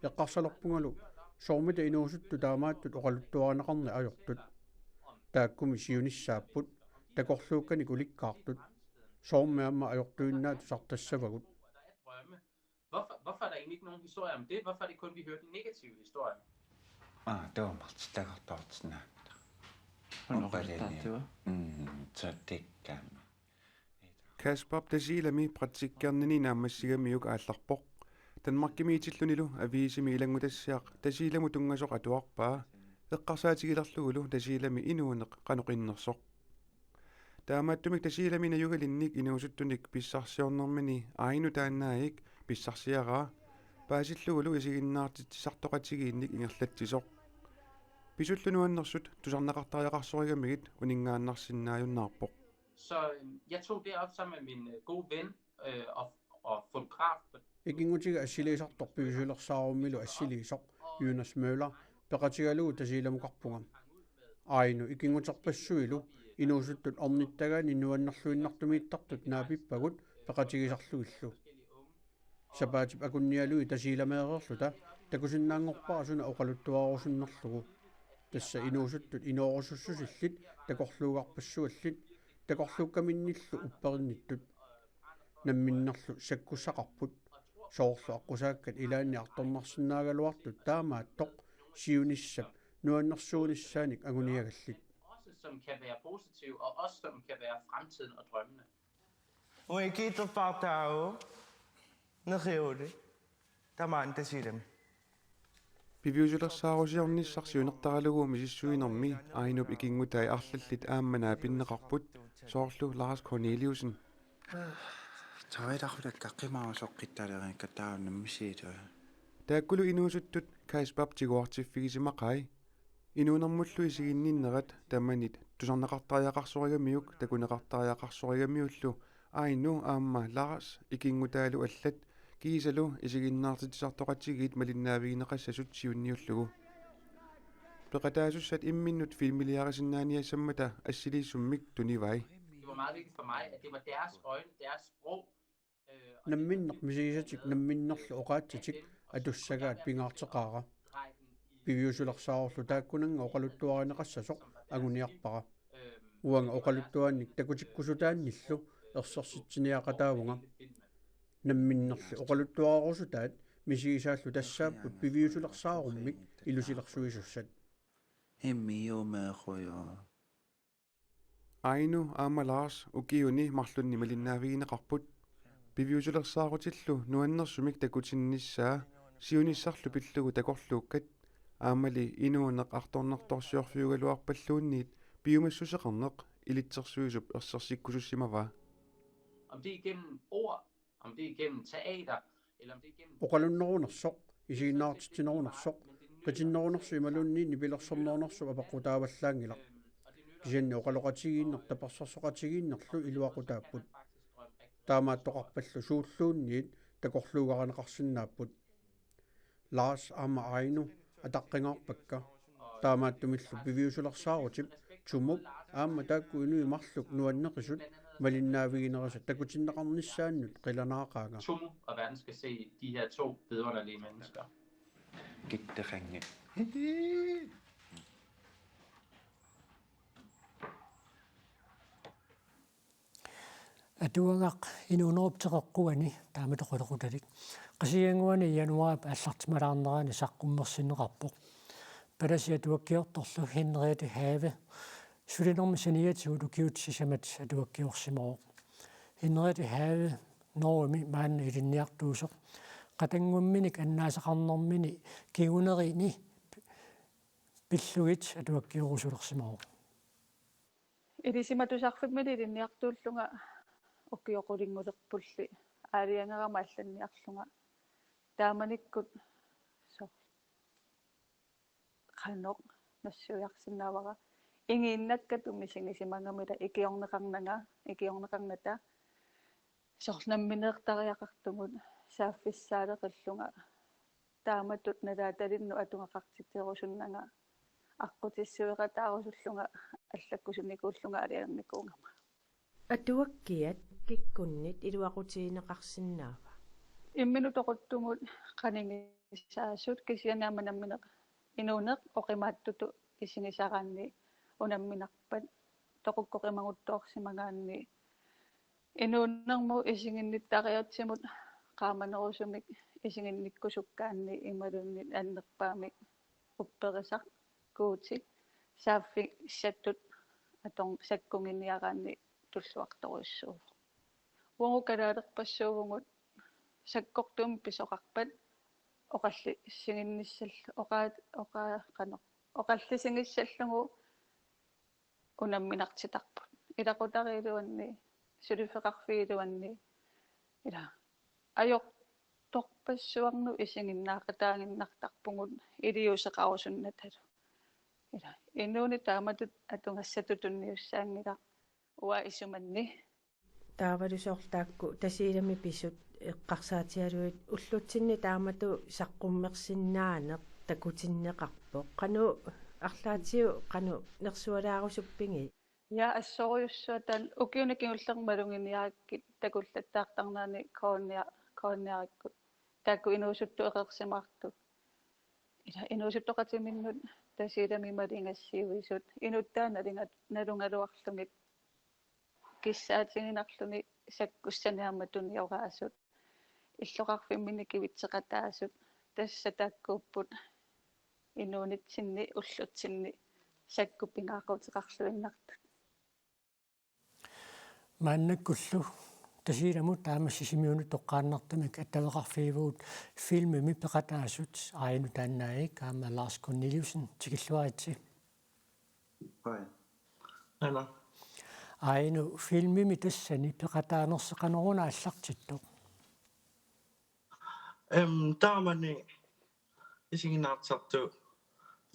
eqqarsalorpungalu soormita inuusuttu taamaattut oqaluttuaranaqarni ajortut taakkumi siunissaaput takorluukkani kulikkaartut soormiamma ajortuinnaa tusartassavagut Hvorfor er der egentlig ikke nogen historie om det? Hvorfor er det kun, vi hører de negative historier? Det var martstakartortsinnaaqta. Så det kan Kasper tasilami praktikkerni naammassigamiuk aallarpoq Danmarkimiitillunilu aviisimi ilangutassiaq tasilamu tungasoq atuarpaa eqqarsaatigilerlugulu tasilami inuuneq qanuqinnersoq taamaattumik tasilamina yugalinnik inuusuttunik pissarsiornermini ainu taannaayik pissarsiaraa paasillugulu isiginnaartitsisartoqatigiinnik ingerlatsisoq pisullunuannersut tusarnaqartariaqarsorigamiit uningaannarsinnaajunnaarpoq. Så jeg tog det op sammen med min gode ven og fotograf. Ikingutiga assiliisartorpigisulersaarummilu assiliisoq Jonas Møller peqatigalugu tasilamuqarpungam. Ainu ikinguterpassuilu inuusuttut ornittagaani nuannerluinnartumiittartut naapippagut peqatigisarlugillu. Sapaatip akunnialui tasilameererluta takusinnaangorparasuna oqaluttuarusunnerlugu. Tassa inuusuttut inoorusussusillit takorluugarpassuallit takorluukkaminnillu upperinnittut. Namminnerlu sakkussaqarput soorlu aqusaakkat ilaanni artornarsinnaagaluartut taamaattoq siunissap nuannersuunissaanik aguniagallit. Også som kan være positiv og også som kan være fremtiden og drømmene. Uikituppartaagu neqiuli tamaan tasilam. Piviusulersaarusiornissarsiunertaralugu misissuinermi ainup ikingutai arlallit aammanaa pinneqarput soorlu Lars Corneliusen. Taakkulu inuusuttut Kasbab tiguartiffigisimaqai inuunermullu isiginninnerat tamanit tusarnaqartariaqarsorigamiuk takuneqartariaqarsorigamiullu ainu aamma Lars ikingutaalu allat kiisalu isiginnaartitisartoqatigiit malinnaavigineqassasut siunniullugu peqataasussat imminnut filmiliarisinnaaniassammata assiliissummik tunivai. Det var meget vigtigt for mig, at det var deres øjne, deres sprog. Namminneq misiisatik namminnerlu oqaatsitik atussagaat pingaarteqaara piviusulersaarlu taakkunanga oqaluttuarineqassasoq aguniarpara uanga oqaluttuaannik takutikkusutaannillu ersorsittiniaqataavunga namminnerlu oqaluttuarusutaat misiisaallu tassaapput piviusulersaarumik ilusilersuisussat hemmiumeeqoyo Ainu aamma Lars ukiuni marlunni malinnaavigineqarput piviusulersaarutillu nuannersumik takutinnissaa siunissarlu pillugu takorluukkat aamali inuuneq artornertorsiorfiugaluarpalluunniit piumassuseqarneq ilitsersuisup ersersikkusussimava. Om det er igennem ord, om det er igennem teater, eller om det er igennem... Oqalunnerunersoq isiginnaartittinerunersoq qitinnerunersu imalunniinni pilersornernersu apaqutaavallaangilaq kisanni oqaloqatigiinner tapersarsoqatigiinnerlu iluaqutaapput taamaattoqarpallu suulluunniit takorluugaranеқарсиннааппут Lars aamma ainu ataqqingaarpakka taamaattumillu piviusulersaarutit tumuk aamma taakku inui marluk nuanneqisut malinnaaviginerasa takutinneqarnissaannut qilanaaqaanga Tumu og verden skal se de her to vidunderlige mennesker. Gitteqangi Atuangaq inuunerupteqeqquani taamatoqulukutalik qasianguani januaap аллартималаарнераани саққуммерсинеқарпоқ паласи атуаккиорторлу Henriette Have сулинерми саниатигулу киутсисамат атуаккиорсимароқ Henriette Have норми маанна илинниартуусоқ qatangumminik аннаасақарнэрмини кигунерини пиллугит атуаккиорусулерсимароқ Илисиматусарфиммили илинниартууллунга уккиоқулингулерпулли аалиангерама алланниарлунга тааманиккут со канок нассуярсинаавара ингииннаккат умисигисимангамила икиорнеқарната сорнамминеэртариақартумут сааффиссаалеқиллунга тааматут налааталинну атунгақартитсерусуннага аққутиссуеқатаарусуллунга аллаккусуникууллунга алиарникуунгама атуаккиат киккуннит илуақутиинеқарсинаава иммину тоқуттумут қанингисаасут кисианааманамминеқ инуунеқ оқимааттуту кисигисараанни унамминарпат тоқуккоқимагуттуарсимагаанни инууннэрму исигинниттариатсимут qaamanerusumik isingинниккусуккаанни ималуннит аннерпаамик упперисақ куути сааффи саттут атон саккунгинниараанни туллуарторуссуу Wongukalaalerpassuuvungut sakkortuum pisoqarpat oqalli singinnissall oqallisingissallungu unamminartitarput ilaqutariluanni sulifeqarfiiluanni ila ajortorpassuarnu isinginnaaqataanginnartarpungut iliuseqarusunnatalu ila innuuni taamatut atungassatutunniussaangila uа isumanni таавалусоорлаакку тасиилами писут эққарсаатиалуит уллутсинни таамату саққуммерсиннаанеқ такутиннеқарпоқ қану арлаатиу қану нерсуалаарусуппинги я ассориуссуатан укиунакиуллермалунгиниааккит такуллаттаартарнаани коонниариккут таакку инуусутту эқерсимаартут ила инуусуттоқатиминнут тасиилами малингассиуисут инуттаана налунгалуарлугит киссаатингинарлуни саккуссаниарматуни ораасут иллоқарфиммини кивитсеқатаасут тасса тааккууппут инуунитсинни уллутсинни саккуппингаақутеқарлуиннартут мааннаккуллу тасииламут таамассисимиуну тоққааннартамик аттавеқарфиивуут филмими пеқатаасут аину тааннаик аама Ларс Корнелиусен тикиллуаритси Ана аину филмими тассани пеқатаанерсеқанеруна аллартиттоқ таамани исигинаартарту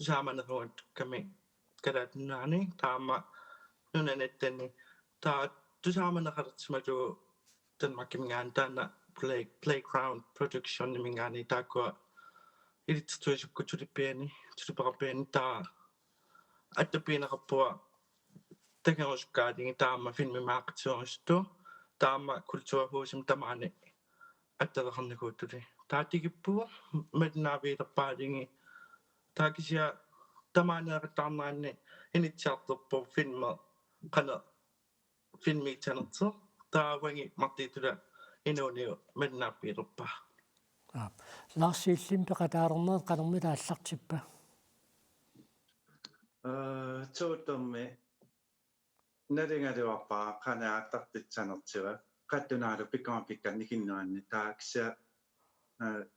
сааманеруат ками калаатнаани таама нунанаттани таа тусааманеқартималу танмаккимингаан таана playground production мингаани таакуа илитсуисуккутулиппиани тулипарапиани таа аттапиинеқарпуа такерускаатинги таама филмимаақатсуарistу таама культурхуусим тамаани аттавеқарникууттули таатигиппуа матнаавиилерпаалинги таакисиа тамааниақаттаарнаанни инитсиартерпу филме қана филмитанерто тааванги мартитула инууниу матнааппиилерпа ларсииллим пеқатаарнеэ қанермила аллартиппа тоотомме налингалуарпаа канааттартитсанертира qattunaalu pikkamapikkan nikinnuanni taaksa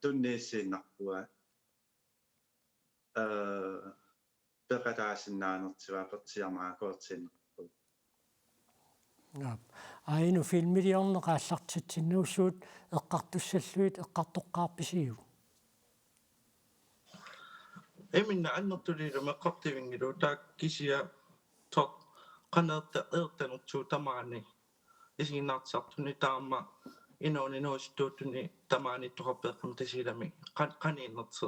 tunniissiinarpua peqataasinnaanертива pertiarmaakoortinnerpu аину филмилиорнеқааллартитсиннуусsuut эққартуссаллуит эққартоққарписиу эминна аннертулиилу меққартивингилу таак кисиа тот qanерта эртанертуу тамаани исигиннаартсартуни таама инуунинуустуутуни тамаани тоқарпеэққам тасилами qaнииннерти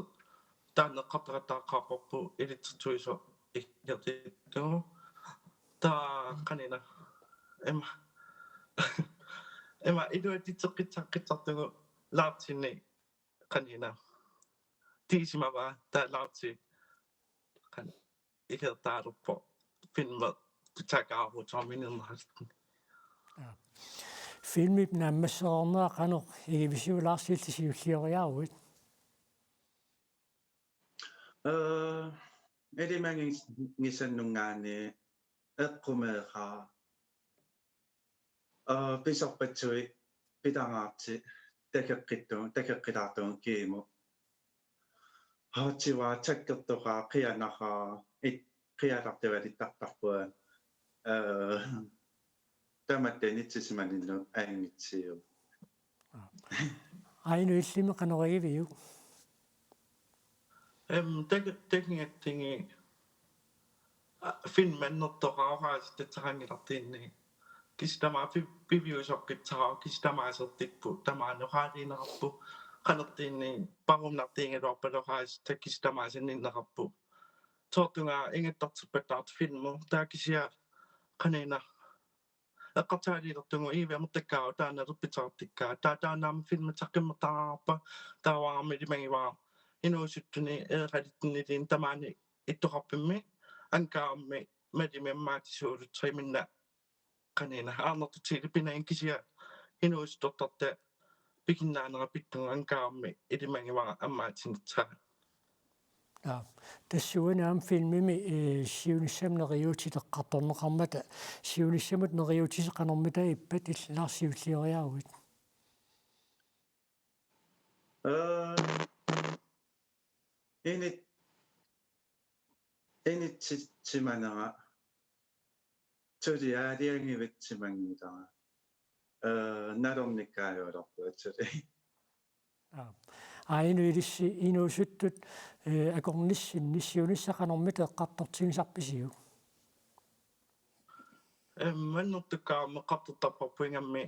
таанеққартаратааққарпорпу илитсертуисо иккертиттугу таа qanina эма идуатитсеққитсаққитсартугу лаартинни qanina тисимава таа лаарти qan икертааруппо филме такаару томинернарлтни филмип наммассоорнеа qanor игивисиулаарсииллисиуллиориаруит элимангин нисаннунгаани эққумеэха писарпатсуи питангаарти такеққитаартуун кииму хаатсива таккертоқаа қианахаа қиалартавалиттартарпуа таматтанитсисиманинну аангитсиу аину иллими qanоригивиу такингаттинги филманнэртоқараас татсарангилартиинни кистамаа пивиусоққитсараа кистамаасертиппу тамаанеқаалиинеқарпу qanертиинни парумнартиингалуарпалоқаас таккистамаасинниннеқарпу тортунга ингаттартиппаттаарт филму таакисиа qanina эққартаалиилертугу ивиамертаккаа тааналерпитаартиккаа таатаанаама филматаққиммертаарпа тааваарми лимагиваа инуусуттуни эералиттиннилин тамаани иттоқарпимми анкаарми малимиаммаатисуулут триминна qanina аарнертутили пинаин кисиа инуустортарта пикиннаанера питтуга анкаарми илимагиваа аммаатинитсаа Ja, тассуинаам филмими сиунissамнериутилеққарторнеқармата сиунissамут нериутисеқанэрмита иппат иллаарсиуллиориаагуит. Initsimanaga tuliaaliangivitsimangitara nalornikkaajuulerpuatuli Ainuilissi inuusuttut akornissin nissiunissaqanermita eqqartortigisarpisiu. Mannertukaarme qartortarparpuingammi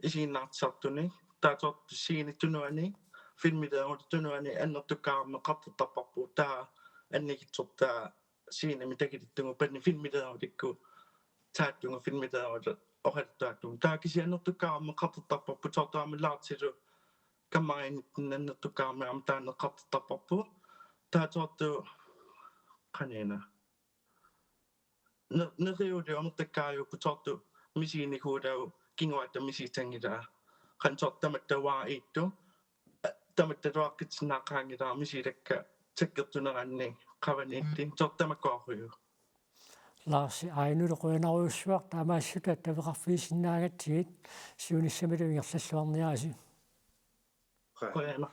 isiinnaartisartuni taatortu siinittunuani filmileeruttunuani annertukaarme qartortarparpu taa annikitsortaa siinami takilittungu panni filmileerutikku taattunga filmileerut oqaltaattum taakisi annertukaarme qartortarparpu tortaamilaartilu kammarinittunannertukaarme am taanneqqartortarparpu taatortu qanina neriuliornertakkaaju putortu misiinikuulau kinguatta misitangilaa qansortamattawaa iittu tamattaluaqqitsinnaaqaangilaa misilakka takkertuneranni qavaniitti sortamakkoorriu Larsi ainulequinaruussuaq taamaassut taveqarfiisinnaagatsigit siunissamiluingerlalluarniaasi. qoyana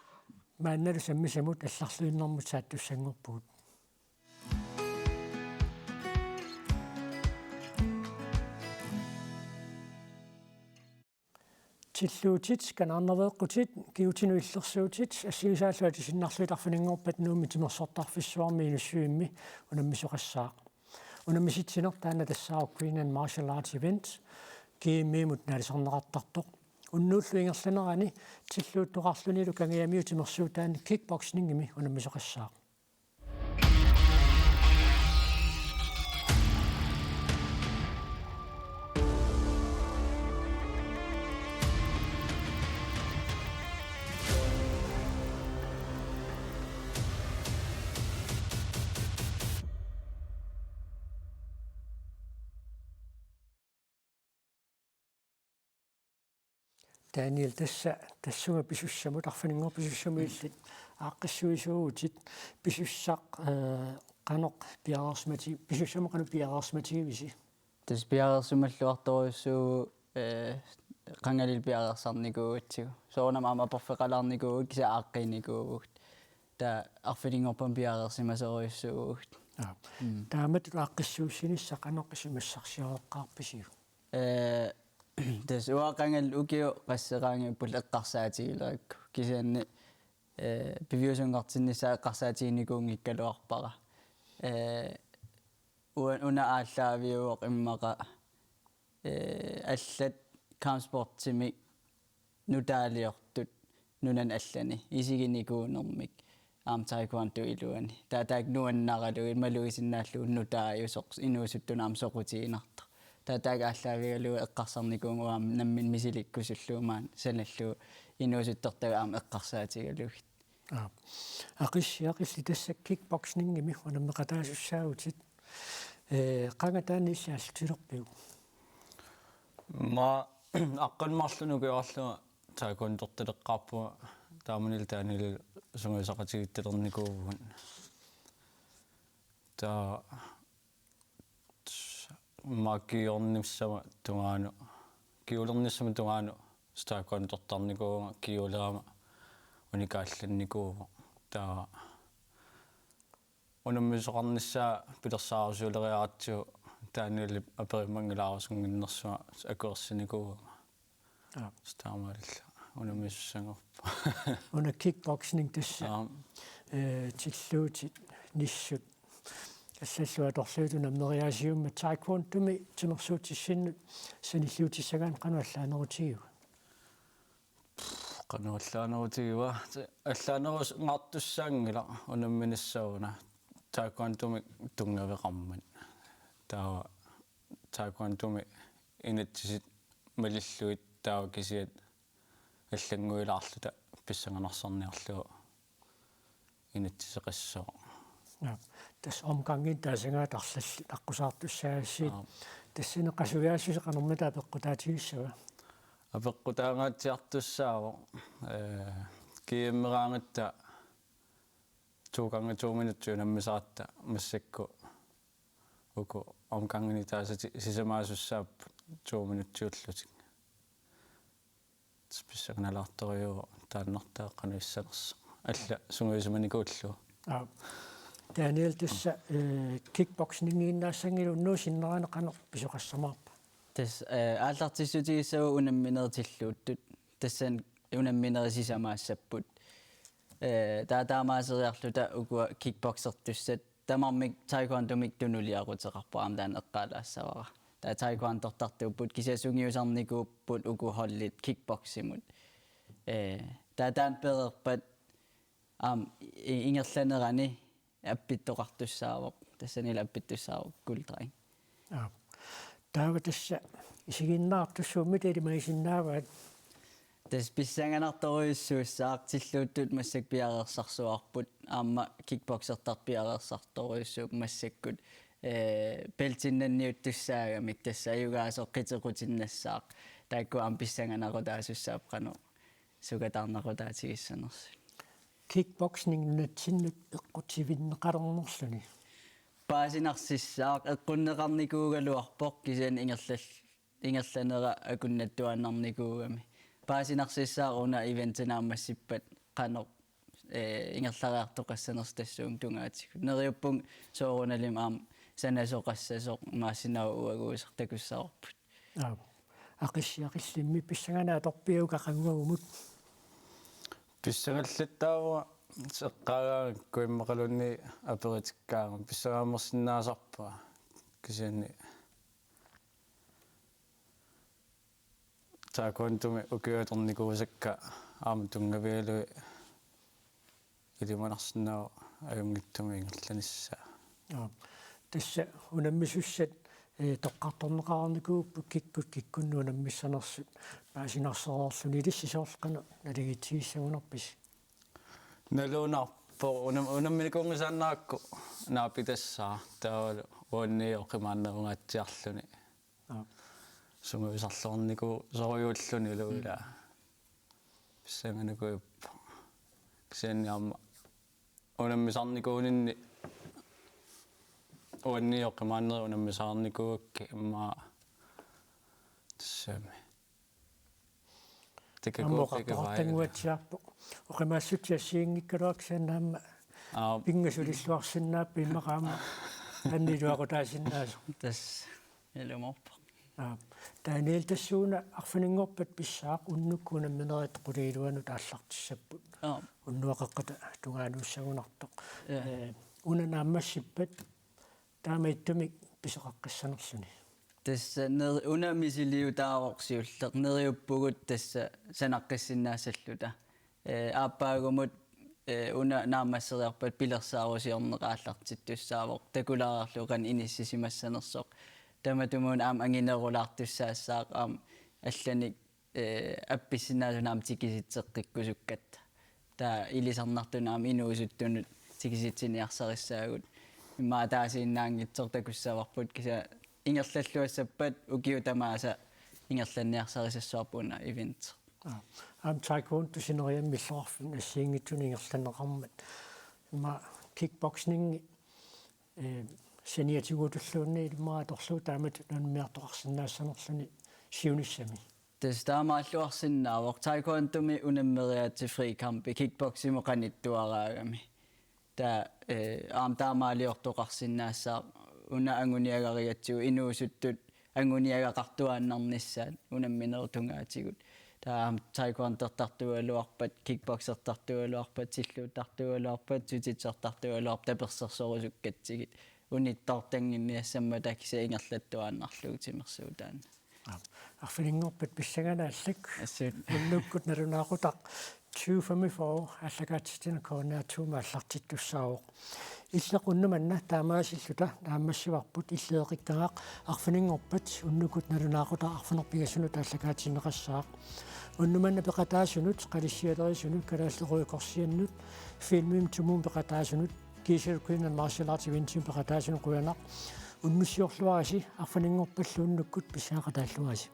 Maannalu sammisamut алларлуиннэрмут сааттуссангорпуут. Tilluutit kanarnerveeqqutit kiutinuillersuutit assигисааллуати синнарлуитарфанингорпат нууми тимерсортарфиссуарми инуссуимми унаммисоқассаақ унаммиситсинер таана тассаау Queen and Martial Arts Event кииммиимут наалисорнеқартартоқ уннууллуингерланерани тиллуутtoqarlunилу кангиамиу тимерсуутаани kickboxingimi унаммисоқассаақ Daniel тассуга писуссамут арфанингор писуссамуиллит ааққиссуисууутит писуссақ қаноқ пиараарсмати писуссаму қану пиараарсматигивиси тас пиараарсумаллуарторуссуу қангалил пиараарсарникууатсигу соонама амаперфеқалаарникуу киса ааққиникуугут та арфанингорпам пиараарсимасеруйуссуугут таамат ааққиссууссинисса қаноққисимассарсиаоққарписигу тас уақангал укио qasseraangiuppul eqqarsaatigilaakku kisaanni piviusungartinnissaa eqqarsaatiginnikuungikkaluarpara una ааллаавиуоқ иммаqa аллат kampsportsimi nutaaliortut nunan allani isiginiikuunermik aam taekwondo iluani taataak nuannaralu maluisinnaalluu nutaayusoq inuusuttunaam soqutiinarta таатааг ааллаавигалуу эққарсарникуунгуаам наммин мисиликкусуллуумаан саналлуу инуусуттертага аама эққарсаатигалугит ақиссиақилли тассак кикбоксингими унаммеқатаасуссаагутит қангатаанииллааллутилерпиу ма аққанмарлунугиарлуга таакундерталеққарпуа таамунил таанил сунгисақатигитталерникуувгун таа макиорнissama tungaanu kiulernissamu tungaanu staakkuantortarnikuunga kiulerama unikaallanikuuva taa unammisoqarnissaa pilersaarusuuleriaratsu taanili aperimangilaarusungиннэрсуа акуерсинikuuva staamaalilla unammissussangorpa una kickboxing tassa tilluutit nissut аллаллуаторлуутуна мериаасиумма таеквондуми тимерсуутиссиннут саниллуутиссагаан кануаллаанерутигиу кануаллаанерутигива аллаанерус ngартуссаангила унамминиссауна таеквондуми тунгавеқарман таа таеквондуми инатсисит малиллуит таа кисиат аллангуилаарлута писсанганарсарниарлугу инатсисеқассоо тас omgangin таасангааарлалли аққусаартуссаассиит тассинеққасуяассусеқанермата апеққутаатигиссава апеққутаангаатсиартуссааво кииммераангатта 2 gange 2 minutter nammisaatta massakku uku omgangini taasa sisamaasussaap 2 minutter ullutik spissagnalartoriu taannertaaqanuissanersa alla sunguisamanikullu Daniel tässä kickboxingiinnaassangilu nuusinneraaneqaner pisoqassamaarpa tas aallartissutigissagu unamminertilluuttut tassan unamminerisisamaassaput taamaaseriarluta ukua kickboxertussat tamarmik taekwondomik tunuliaruteqarpaam taan eqqaalaassavara taa taekwontortartuupput kisasungiusarnikuupput uku hollit kickboximut taan pederpat ingerlanerani appittoqartussaavoq tassanila appittussaavoq kultraing taava tässä isiginnaartussuumit elimaisinnaavaat tas pissanganartoriussuussaartilluuttut massak piareersarsuarput aamma kickboxertarpiareersartoriussuup massakkut peltinnanniuttussaagami tassa ayugaasoq qitequtinassaaq taakku am pissanganarutaasussaap qanu sukatarnarutaatigissanersu kickboxing natsinnut eqqutivinneqalernerluni paasinarsissaaq eqqunneqarnikuugaluarpoq kisan ingerlanera akunnattuannarnikuugami paasinarsissaaq una eventinaammassippat qanoq ingerlariartoqassanerstassuung tungaatigut neriuppung soorunalim aam sanasoqassasoq maasinau uaguuser takussarorput aqissiaqillimmi pissanganaatorpiuga qanguagumut pissangallattaava seqqaagaa kuimmeqalunni aperitikkaanga pissangaamersinnaasarpa kisanni taakuantumi ukiuatornikuusakka aama tungavialui ilimanarsinnau ajungittumi ingerlanissaa tässä unammissussat toqqartorneqarnikuuppu kikkunnu unammissanersut paasinarsoroorluni lissisoorqana naligitigissagunerpis nalunarpo unamminikuungisaannaakku naapitassaa taavalu uanniioqimaannerungaatiarluni sunguisarlorniku soriuulluni luula pissanganukuuppa kisanni aamma unammisarnikuuninni uanniioqimaanner unammisaarnikuukki imma tassami ammoqartortanguatsiarpo oqimaassutsiassiingikkaluaksannaamma pingasulilluarsinnaappi immaqaama anniluaqutaasinnaasum tas ilumorpa Daniel tassuuna arfaningorpat pissaaq unnukkuunamminerit quliiluanut aallartissapput unnuaqeqqata tungaanuussagunartoq unanaammassippat taamaittumik pisoqaqqassanersuni tassa unamisiliutaavoqsiulleq neriuppugut tassa sanaqqissinnaassalluta aappаагумут una naamasseriarpat pilersaarusiorneqaallartittussaavoq takulaarluqan inississimassanersoq tamatumun aam anginerulaartussaasaaq aam allanik appissinnaasunaam tikisitseqqikkusukkatta taa ilisarnartuna aam inuusuttunut tikisitsiniarsarissaagut imma taasiinnaangitsortakussavarput kisa ingerlalluassappat ukiutamaasa ingerlanniarsarisassuarpuna event am taekwondo sineriammillorfun assiingittun ingerlanneqarmat imma kickboxing seniatiguutulluunni ilmaatorlu taamat nanmiartoqarsinnaassаnerluni siunissami tastaamaalluarsinnaavoq taekwondumi unammeriaati frikampi kickboximo qanittuaraagami taa aam taamaaliortoqarsinnaassaa una anguniagariatsigu inuusuttut anguniagaqartuaannarnissaat unamminertungaatigut taa taekwondertartualuarpat kickboxertartualuarpat silluuttartualuarpat sutitsertartualuarpat tapersersorusukkatigit unittortanginniassamma takisa ingerlattuaannarluutimersuutaan arfiningorpat pissanganaalлак unnukkut nalunaaqutaq 2045 allakaatittina koornaatuuma аллартиттуссаавоq иллеқуннуманна таамаасиллута таамассиварпут иллеэқиккагаақ арфинingorpat unnukkut nalunaaqutaq arfinerpigasunu тааллакаатиннеқассаақ уннуманна пеқатаасунут қалиссиалерисунут калааллеруйукорсианнут филмим тумуум пеқатаасунут кисеркуинан маршал арт ивентим пеқатаасуну қуянақ уннуссиорлуаси арфинingorpalluunnukкут писаақатааллуаси